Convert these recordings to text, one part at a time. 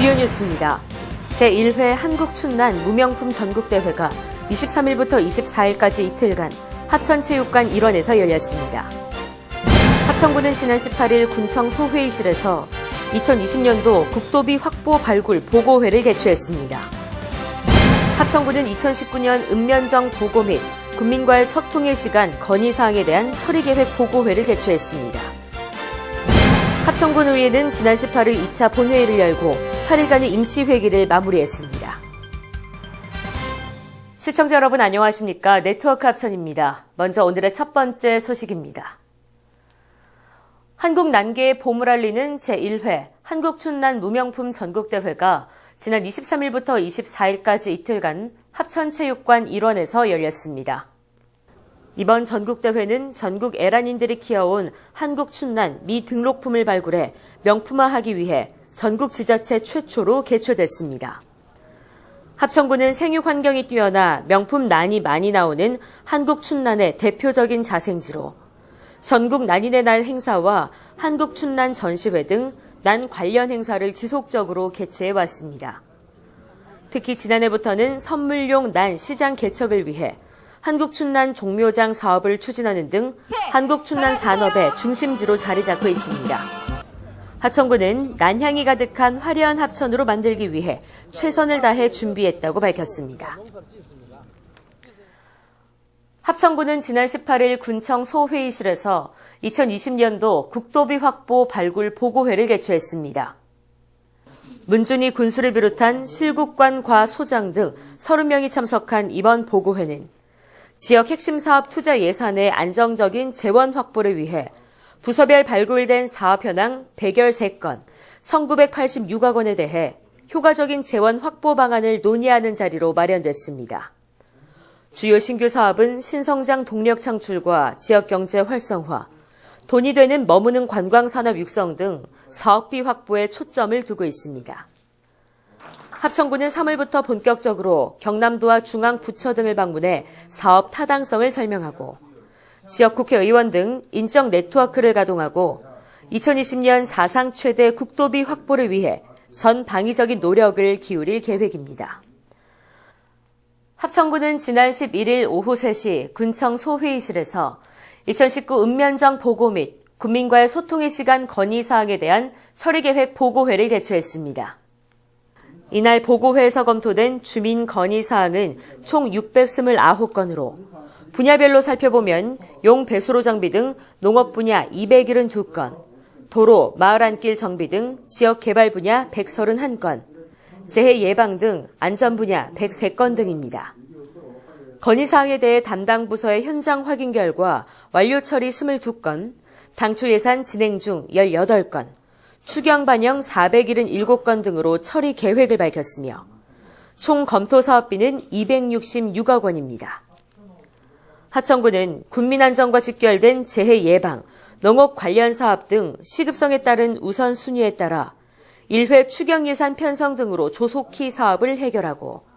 주요 뉴스입니다. 제1회 한국춘난 무명품 전국대회가 23일부터 24일까지 이틀간 합천체육관 일원에서 열렸습니다. 합천군은 지난 18일 군청 소회의실에서 2020년도 국도비 확보 발굴 보고회를 개최했습니다. 합천군은 2019년 읍면정 보고 및 군민과의 첫 통일 시간 건의사항에 대한 처리계획 보고회를 개최했습니다. 합천군의회는 지난 18일 2차 본회의를 열고 8일간의 임시회기를 마무리했습니다. 시청자 여러분 안녕하십니까? 네트워크 합천입니다. 먼저 오늘의 첫 번째 소식입니다. 한국 난개의 봄을 알리는 제1회 한국춘난 무명품 전국대회가 지난 23일부터 24일까지 이틀간 합천체육관 일원에서 열렸습니다. 이번 전국대회는 전국 애란인들이 키워온 한국춘난 미등록품을 발굴해 명품화하기 위해 전국 지자체 최초로 개최됐습니다. 합천군은 생육 환경이 뛰어나 명품 난이 많이 나오는 한국춘난의 대표적인 자생지로 전국 난인의 날 행사와 한국춘난 전시회 등 난 관련 행사를 지속적으로 개최해왔습니다. 특히 지난해부터는 선물용 난 시장 개척을 위해 한국춘난 종묘장 사업을 추진하는 등 한국춘난 산업의 중심지로 자리 잡고 있습니다. 합천군은 난향이 가득한 화려한 합천으로 만들기 위해 최선을 다해 준비했다고 밝혔습니다. 합천군은 지난 18일 군청 소회의실에서 2020년도 국도비 확보 발굴 보고회를 개최했습니다. 문준희 군수를 비롯한 실국관 과소장 등 30명이 참석한 이번 보고회는 지역 핵심 사업 투자 예산의 안정적인 재원 확보를 위해 부서별 발굴된 사업 현황 113건, 1986억 원에 대해 효과적인 재원 확보 방안을 논의하는 자리로 마련됐습니다. 주요 신규 사업은 신성장 동력 창출과 지역 경제 활성화, 돈이 되는 머무는 관광산업 육성 등 사업비 확보에 초점을 두고 있습니다. 합천군은 3월부터 본격적으로 경남도와 중앙부처 등을 방문해 사업 타당성을 설명하고 지역 국회의원 등 인적 네트워크를 가동하고 2020년 사상 최대 국도비 확보를 위해 전방위적인 노력을 기울일 계획입니다. 합천군은 지난 11일 오후 3시 군청 소회의실에서 2019 읍면정 보고 및 군민과의 소통의 시간 건의사항에 대한 처리계획 보고회를 개최했습니다. 이날 보고회에서 검토된 주민 건의사항은 총 629건으로 분야별로 살펴보면 용 배수로 정비 등 농업 분야 272건, 도로, 마을 안길 정비 등 지역 개발 분야 131건, 재해 예방 등 안전 분야 103건 등입니다. 건의사항에 대해 담당 부서의 현장 확인 결과 완료 처리 22건, 당초 예산 진행 중 18건, 추경 반영 477건 등으로 처리 계획을 밝혔으며 총 검토 사업비는 266억 원입니다. 합천군은 군민안전과 직결된 재해 예방, 농업 관련 사업 등 시급성에 따른 우선순위에 따라 1회 추경 예산 편성 등으로 조속히 사업을 해결하고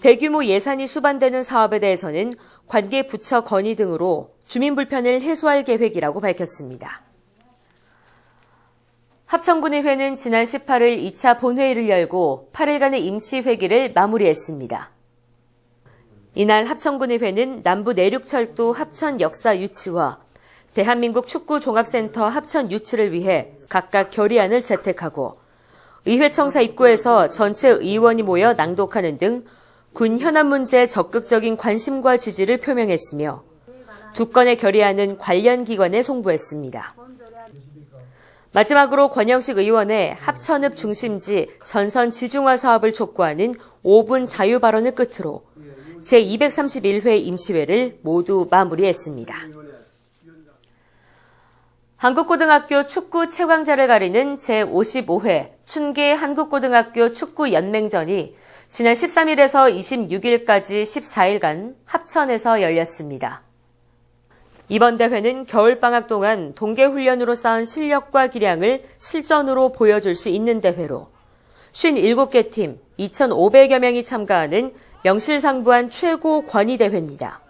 대규모 예산이 수반되는 사업에 대해서는 관계 부처 건의 등으로 주민 불편을 해소할 계획이라고 밝혔습니다. 합천군의회는 지난 18일 2차 본회의를 열고 8일간의 임시회기를 마무리했습니다. 이날 합천군의회는 남부 내륙철도 합천 역사 유치와 대한민국 축구종합센터 합천 유치를 위해 각각 결의안을 채택하고 의회 청사 입구에서 전체 의원이 모여 낭독하는 등 군 현안 문제에 적극적인 관심과 지지를 표명했으며 두 건의 결의안은 관련 기관에 송부했습니다. 마지막으로 권영식 의원의 합천읍 중심지 전선 지중화 사업을 촉구하는 5분 자유 발언을 끝으로 제231회 임시회를 모두 마무리했습니다. 한국고등학교 축구 최강자를 가리는 제55회 춘계 한국고등학교 축구연맹전이 지난 13일에서 26일까지 14일간 합천에서 열렸습니다. 이번 대회는 겨울방학 동안 동계훈련으로 쌓은 실력과 기량을 실전으로 보여줄 수 있는 대회로 57개 팀 2,500여 명이 참가하는 명실상부한 최고 권위 대회입니다.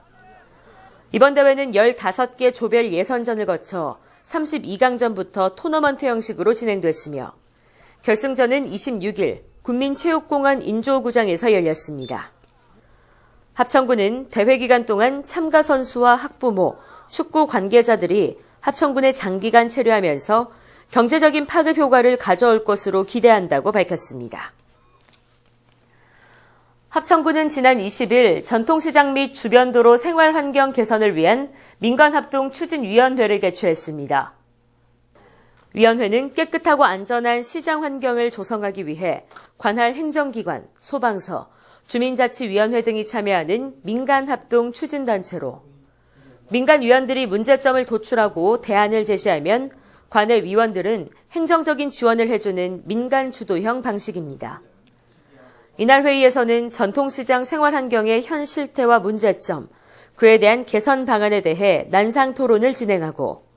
이번 대회는 15개 조별 예선전을 거쳐 32강전부터 토너먼트 형식으로 진행됐으며 결승전은 26일 군민체육공원 인조구장에서 열렸습니다. 합천군은 대회 기간 동안 참가 선수와 학부모, 축구 관계자들이 합천군에 장기간 체류하면서 경제적인 파급 효과를 가져올 것으로 기대한다고 밝혔습니다. 합천군은 지난 20일 전통시장 및 주변 도로 생활환경 개선을 위한 민관합동 추진위원회를 개최했습니다. 위원회는 깨끗하고 안전한 시장 환경을 조성하기 위해 관할 행정기관, 소방서, 주민자치위원회 등이 참여하는 민간합동 추진단체로 민간위원들이 문제점을 도출하고 대안을 제시하면 관내 위원들은 행정적인 지원을 해주는 민간주도형 방식입니다. 이날 회의에서는 전통시장 생활환경의 현 실태와 문제점, 그에 대한 개선 방안에 대해 난상 토론을 진행하고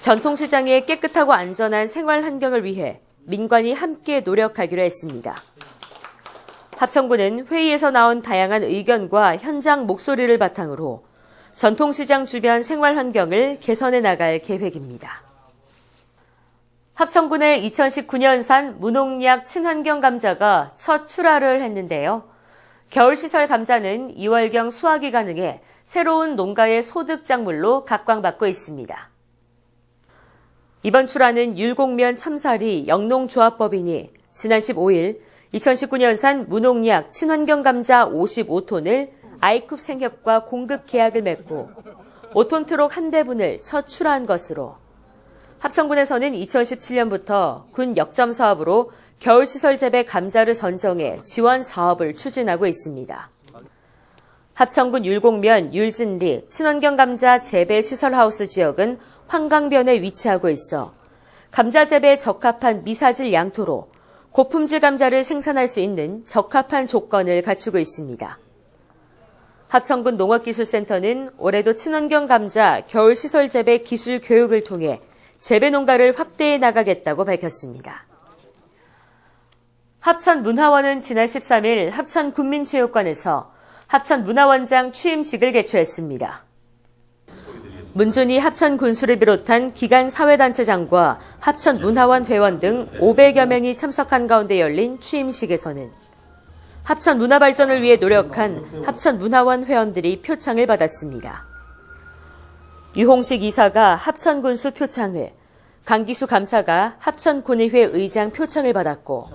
전통시장의 깨끗하고 안전한 생활환경을 위해 민관이 함께 노력하기로 했습니다. 합천군은 회의에서 나온 다양한 의견과 현장 목소리를 바탕으로 전통시장 주변 생활환경을 개선해 나갈 계획입니다. 합천군의 2019년산 무농약 친환경 감자가 첫 출하를 했는데요. 겨울시설 감자는 2월경 수확이 가능해 새로운 농가의 소득 작물로 각광받고 있습니다. 이번 출하는 율곡면 참사리 영농조합법인이 지난 15일 2019년산 무농약 친환경 감자 55톤을 아이쿱 생협과 공급 계약을 맺고 5톤 트럭 한 대분을 첫 출하한 것으로 합천군에서는 2017년부터 군 역점 사업으로 겨울시설 재배 감자를 선정해 지원 사업을 추진하고 있습니다. 합천군 율곡면 율진리 친환경 감자 재배 시설하우스 지역은 환강변에 위치하고 있어 감자 재배에 적합한 미사질 양토로 고품질 감자를 생산할 수 있는 적합한 조건을 갖추고 있습니다. 합천군 농업기술센터는 올해도 친환경 감자 겨울 시설 재배 기술 교육을 통해 재배 농가를 확대해 나가겠다고 밝혔습니다. 합천문화원은 지난 13일 합천군민체육관에서 합천문화원장 취임식을 개최했습니다. 문준희 합천군수를 비롯한 기간 사회단체장과 합천문화원 회원 등 500여 명이 참석한 가운데 열린 취임식에서는 합천 문화 발전을 위해 노력한 합천문화원 회원들이 표창을 받았습니다. 유홍식 이사가 합천군수 표창을, 강기수 감사가 합천군의회 의장 표창을 받았고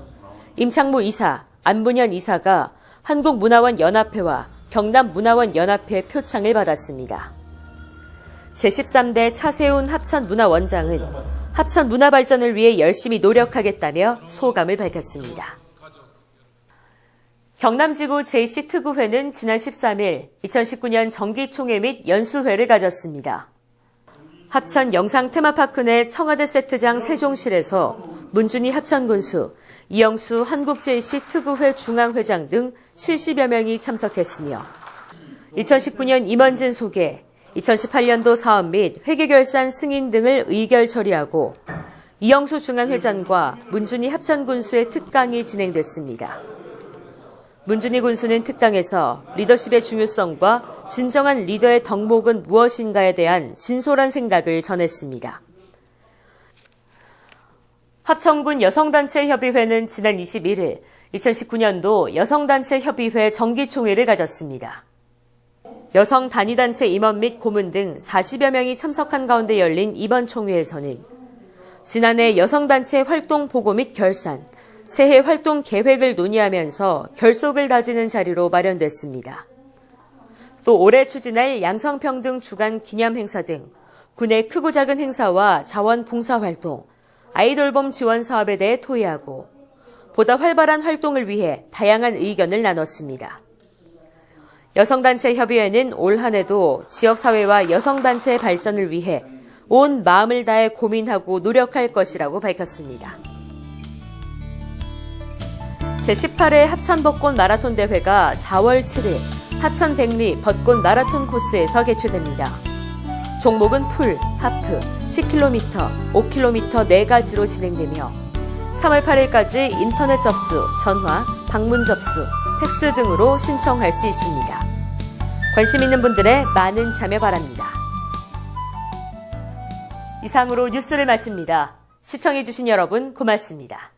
임창무 이사, 안문현 이사가 한국문화원 연합회와 경남문화원 연합회 표창을 받았습니다. 제13대 차세훈 합천문화원장은 합천 문화 발전을 위해 열심히 노력하겠다며 소감을 밝혔습니다. 경남지구 제2특구회는 지난 13일 2019년 정기총회 및 연수회를 가졌습니다. 합천 영상테마파크 내 청와대 세트장 세종실에서 문준희 합천군수, 이영수 한국제2특구회 중앙회장 등 70여 명이 참석했으며 2019년 임원진 소개, 2018년도 사업 및 회계결산 승인 등을 의결 처리하고 이영수 중앙회장과 문준희 합천군수의 특강이 진행됐습니다. 문준희 군수는 특강에서 리더십의 중요성과 진정한 리더의 덕목은 무엇인가에 대한 진솔한 생각을 전했습니다. 합천군 여성단체협의회는 지난 21일 2019년도 여성단체협의회 정기총회를 가졌습니다. 여성 단위단체 임원 및 고문 등 40여 명이 참석한 가운데 열린 이번 총회에서는 지난해 여성단체 활동 보고 및 결산, 새해 활동 계획을 논의하면서 결속을 다지는 자리로 마련됐습니다. 또 올해 추진할 양성평등 주간 기념행사 등 군의 크고 작은 행사와 자원봉사활동, 아이돌봄 지원 사업에 대해 토의하고 보다 활발한 활동을 위해 다양한 의견을 나눴습니다. 여성단체 협의회는 올 한 해도 지역사회와 여성단체의 발전을 위해 온 마음을 다해 고민하고 노력할 것이라고 밝혔습니다. 제18회 합천벚꽃 마라톤 대회가 4월 7일 합천 백리 벚꽃 마라톤 코스에서 개최됩니다. 종목은 풀, 하프, 10km, 5km 4가지로 진행되며 3월 8일까지 인터넷 접수, 전화, 방문 접수, 팩스 등으로 신청할 수 있습니다. 관심 있는 분들의 많은 참여 바랍니다. 이상으로 뉴스를 마칩니다. 시청해주신 여러분 고맙습니다.